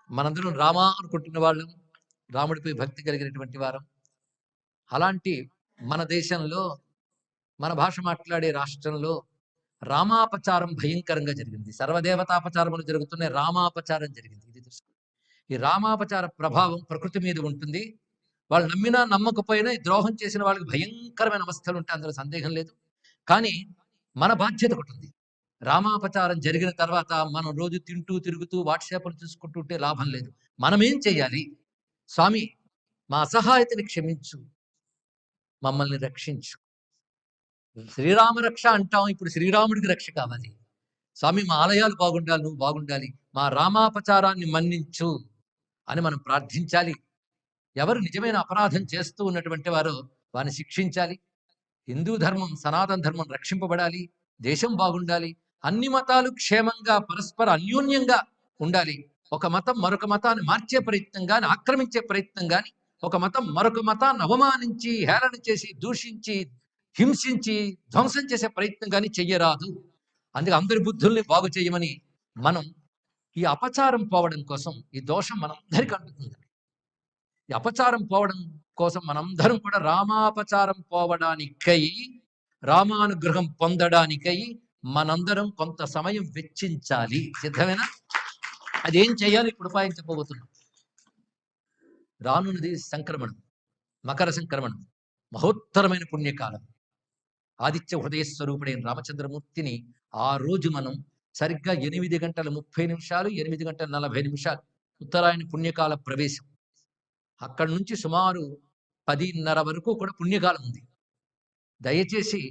మనందరం రామా అనుకుంటున్న వాళ్ళం, రాముడిపై భక్తి కలిగినటువంటి వారం. అలాంటి మన దేశంలో, మన భాష మాట్లాడే రాష్ట్రంలో రామాపచారం భయంకరంగా జరిగింది. సర్వదేవతాపచారములు జరుగుతున్నాయి, రామాపచారం జరిగింది. ఇది తెలుసుకో. ఈ రామాపచార ప్రభావం ప్రకృతి మీద ఉంటుంది. వాళ్ళు నమ్మినా నమ్మకపోయినా ఈ ద్రోహం చేసిన వాళ్ళకి భయంకరమైన అవస్థలు ఉంటాయి, అందులో సందేహం లేదు. కానీ మన బాధ్యత ఒకటి ఉంది. రామాపచారం జరిగిన తర్వాత మనం రోజు తింటూ తిరుగుతూ వాట్సాప్లు చూసుకుంటూ ఉంటే లాభం లేదు. మనం ఏం చెయ్యాలి? స్వామి, మా అసహాయతని క్షమించు, మమ్మల్ని రక్షించు. శ్రీరామ రక్ష అంటాం, ఇప్పుడు శ్రీరాముడికి రక్ష కావాలి. స్వామి, మా ఆలయాలు బాగుండాలి, నువ్వు బాగుండాలి, మా రామాపచారాన్ని మన్నించు అని మనం ప్రార్థించాలి. ఎవరు నిజమైన అపరాధం చేస్తూ ఉన్నటువంటి వారో వారిని శిక్షించాలి. హిందూ ధర్మం, సనాతన ధర్మం రక్షింపబడాలి, దేశం బాగుండాలి, అన్ని మతాలు క్షేమంగా పరస్పర అన్యోన్యంగా ఉండాలి. ఒక మతం మరొక మతాన్ని మార్చే ప్రయత్నం గాని, ఆక్రమించే ప్రయత్నం గాని, ఒక మతం మరొక మతాన్ని అవమానించి హేళన చేసి దూషించి హింసించి ధ్వంసం చేసే ప్రయత్నం గాని చెయ్యరాదు. అందుకే అందరి బుద్ధుల్ని బాగు చేయమని మనం ఈ అపచారం పోవడం కోసం, ఈ దోషం మనందరికీ అంటుతుంది. ఈ అపచారం పోవడం కోసం మనందరం కూడా రామాపచారం పోవడానికై, రామానుగ్రహం పొందడానికై మనందరం కొంత సమయం వెచ్చించాలి. సిద్ధమేనా? అదేం చేయాలి? ఇప్పుడు ఉపాయం చెప్పబోతున్నాం. రానున్నది సంక్రమణం, మకర సంక్రమణం, మహోత్తరమైన పుణ్యకాలం. ఆదిత్య హృదయ స్వరూపుడైన రామచంద్రమూర్తిని ఆ రోజు మనం సరిగ్గా 8:30 8:40 ఉత్తరాయణ పుణ్యకాల ప్రవేశం. అక్కడి నుంచి సుమారు 10:30 వరకు కూడా పుణ్యకాలం ఉంది. దయచేసి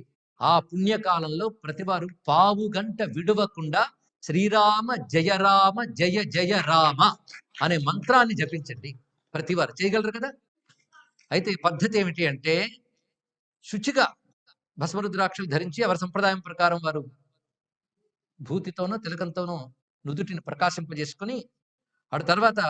ఆ పుణ్యకాలంలో ప్రతివారు పావు గంట విడవకుండా శ్రీరామ జయ రామ జయ జయ రామ అనే మంత్రాన్ని జపించండి. ప్రతివారు చేయగలరు కదా? అయితే పద్ధతి ఏమిటి అంటే, శుచిగా భస్మరుద్రాక్షలు ధరించి ఎవరి సంప్రదాయం ప్రకారం వారు భూతితోనో తిలకంతోనో నుదుటిని ప్రకాశింపజేసుకుని, ఆ తర్వాత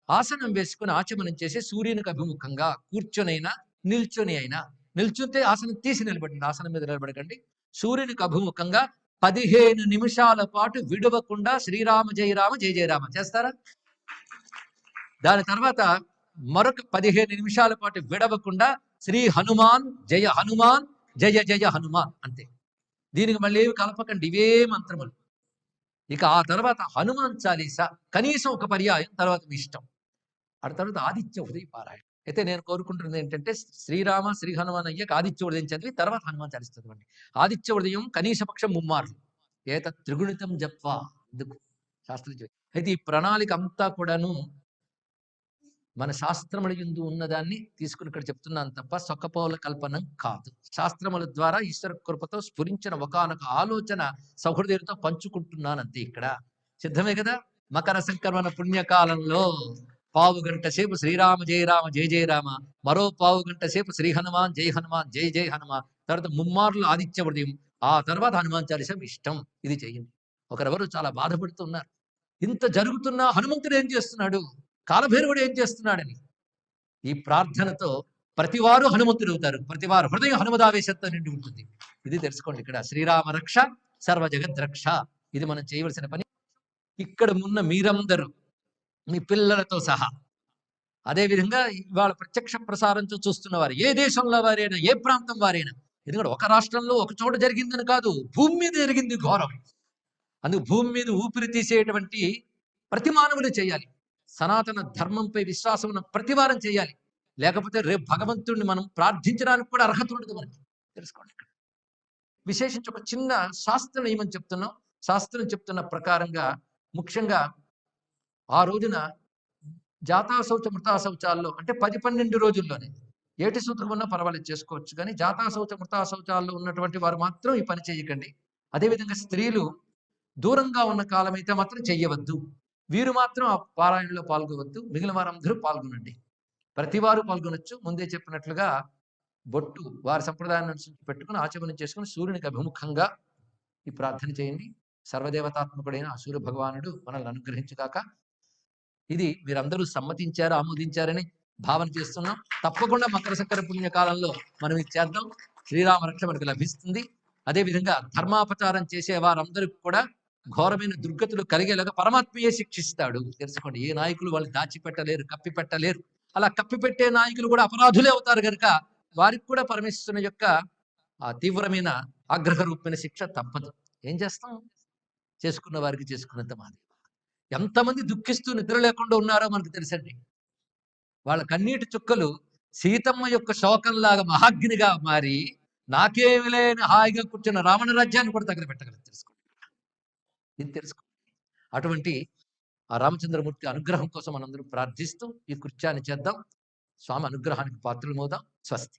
ఆసనం వేసుకుని ఆచమనం చేసి సూర్యునికి అభిముఖంగా కూర్చొనైనా నిల్చొని అయినా, నిల్చుంటే ఆసనం తీసి నిలబడండి, ఆసనం మీద నిలబడకండి. సూర్యునికి అభిముఖంగా 15 నిమిషాల పాటు విడవకుండా శ్రీరామ జయ రామ జయ జయ రామ చేస్తారా? దాని తర్వాత మరొక 15 నిమిషాల పాటు విడవకుండా శ్రీ హనుమాన్ జయ జయ హనుమాన్ అంతే. దీనికి మళ్ళీ ఏమి కలపకండి, ఇవే మంత్రములు. ఇక ఆ తర్వాత హనుమాన్ చాలీసా కనీసం ఒక పర్యాయం, తర్వాత మీ ఇష్టం. ఆ తర్వాత ఆదిత్య ఉదయ పారాయణ. అయితే నేను కోరుకుంటున్నది ఏంటంటే, శ్రీరామ శ్రీ హనుమాన్ అయ్యాక ఆదిత్య ఉదయం చదివి తర్వాత హనుమాన్ చాలీస చదవండి. ఆదిత్య ఉదయం కనీసపక్షం 3 మార్లు. ఏతత్ త్రిగుణితం జప్వా. ఎందుకు శాస్త్రం అయితే ఈ ప్రణాళిక అంతా కూడాను మన శాస్త్రముల యందు ఉన్నదాన్ని తీసుకుని ఇక్కడ చెప్తున్నాను తప్ప సొక్కపోల కల్పనం కాదు. శాస్త్రముల ద్వారా ఈశ్వర కృపతో స్ఫురించిన ఒకానొక ఆలోచన సహృదయులతో పంచుకుంటున్నాను అంతే. ఇక్కడ సిద్ధమే కదా? మకర సంక్రమణ పుణ్యకాలంలో పావు గంట సేపు శ్రీరామ జయ రామ జయ జయ రామ, మరో పావు గంట సేపు శ్రీ హనుమాన్ జయ జయ హనుమాన్, తర్వాత 3 మార్లు ఆదిత్య ఉదయం, ఆ తర్వాత హనుమాన్ చాలీసా ఇష్టం. ఇది చేయండి. ఒకరెవరు చాలా బాధపడుతున్నారు, ఇంత జరుగుతున్నా హనుమంతుడు ఏం చేస్తున్నాడు, కాలభైరవుడు ఏం చేస్తున్నాడని. ఈ ప్రార్థనతో ప్రతివారు హనుమంతుడు అవుతారు, ప్రతివారు హృదయం హనుమదావేశంతో నిండి ఉంటుంది. ఇది తెలుసుకోండి. ఇక్కడ శ్రీరామ రక్ష సర్వ జగద్ రక్ష, ఇది మనం చేయవలసిన పని. ఇక్కడ ఉన్న మీరందరూ మీ పిల్లలతో సహా, అదేవిధంగా ఇవాళ ప్రత్యక్ష ప్రసారంతో చూస్తున్న వారు, ఏ దేశంలో వారైనా, ఏ ప్రాంతం వారైనా, ఎందుకంటే ఒక రాష్ట్రంలో ఒక చోట జరిగిందని కాదు, భూమి మీద జరిగింది ఘోరం. అందుకు భూమి మీద ఊపిరి తీసేటువంటి ప్రతి మానవులు చేయాలి. సనాతన ధర్మంపై విశ్వాసం ఉన్న ప్రతివారం చేయాలి. లేకపోతే రేపు భగవంతుడిని మనం ప్రార్థించడానికి కూడా అర్హత ఉండదు మనకి. తెలుసుకోండి. విశేషించి ఒక చిన్న శాస్త్ర నియమం చెప్తున్నాం. శాస్త్రం చెప్తున్న ప్రకారంగా ముఖ్యంగా ఆ రోజున జాతాశౌచ మృతాశౌచాల్లో, అంటే 10-12 రోజుల్లోనే ఏటి సూత్రం ఉన్నా పర్వాలేదు చేసుకోవచ్చు, కానీ జాతాశౌచ మృతాశౌచాల్లో ఉన్నటువంటి వారు మాత్రం ఈ పని చేయకండి. అదేవిధంగా స్త్రీలు దూరంగా ఉన్న కాలం అయితే మాత్రం చెయ్యవద్దు. వీరు మాత్రం ఆ పారాయణలో పాల్గొవద్దు. మిగిలిన వారందరూ పాల్గొనండి. ప్రతివారు పాల్గొనొచ్చు. ముందే చెప్పినట్లుగా బొట్టు వారి సంప్రదాయం అనుసరించి పెట్టుకుని ఆచమనం చేసుకుని సూర్యునికి అభిముఖంగా ఈ ప్రార్థన చేయండి. సర్వదేవతాత్మకుడైన ఆ సూర్య భగవానుడు మనల్ని అనుగ్రహించుగాక. ఇది మీరందరూ సమ్మతించారు, ఆమోదించారని భావన చేస్తున్నాం. తప్పకుండా మకర సంక్రమణ పుణ్యకాలంలో మనం ఇది చేద్దాం. శ్రీరామ రక్ష మనకు లభిస్తుంది. అదేవిధంగా ధర్మాపచారం చేసే వారందరికీ కూడా ఘోరమైన దుర్గతులు కలిగేలాగా పరమాత్మయే శిక్షిస్తాడు. తెలుసుకోండి. ఏ నాయకులు వాళ్ళు దాచిపెట్టలేరు, కప్పిపెట్టలేరు. అలా కప్పిపెట్టే నాయకులు కూడా అపరాధులే అవుతారు గనుక, వారికి కూడా పరమేశ్వరుని యొక్క ఆ తీవ్రమైన ఆగ్రహరూపమైన శిక్ష తప్పదు. ఏం చేస్తాం? చేసుకున్న వారికి చేసుకున్నంత మాది. ఎంతమంది దుఃఖిస్తూ నిద్ర లేకుండా ఉన్నారో మనకు తెలుసండి. వాళ్ళ కన్నీటి చుక్కలు సీతమ్మ యొక్క శోకంలాగా మహాగ్నిగా మారి, నాకేమి లేని హాయిగా కూర్చున్న రావణ రాజ్యాన్ని కూడా తగలబెట్టగలదు తెలుసుకోండి. ఇది తెలుసుకోండి. అటువంటి ఆ రామచంద్రమూర్తి అనుగ్రహం కోసం మనందరం ప్రార్థిస్తూ ఈ కృత్యాన్ని చేద్దాం. స్వామి అనుగ్రహానికి పాత్రులమవుదాం. స్వస్తి.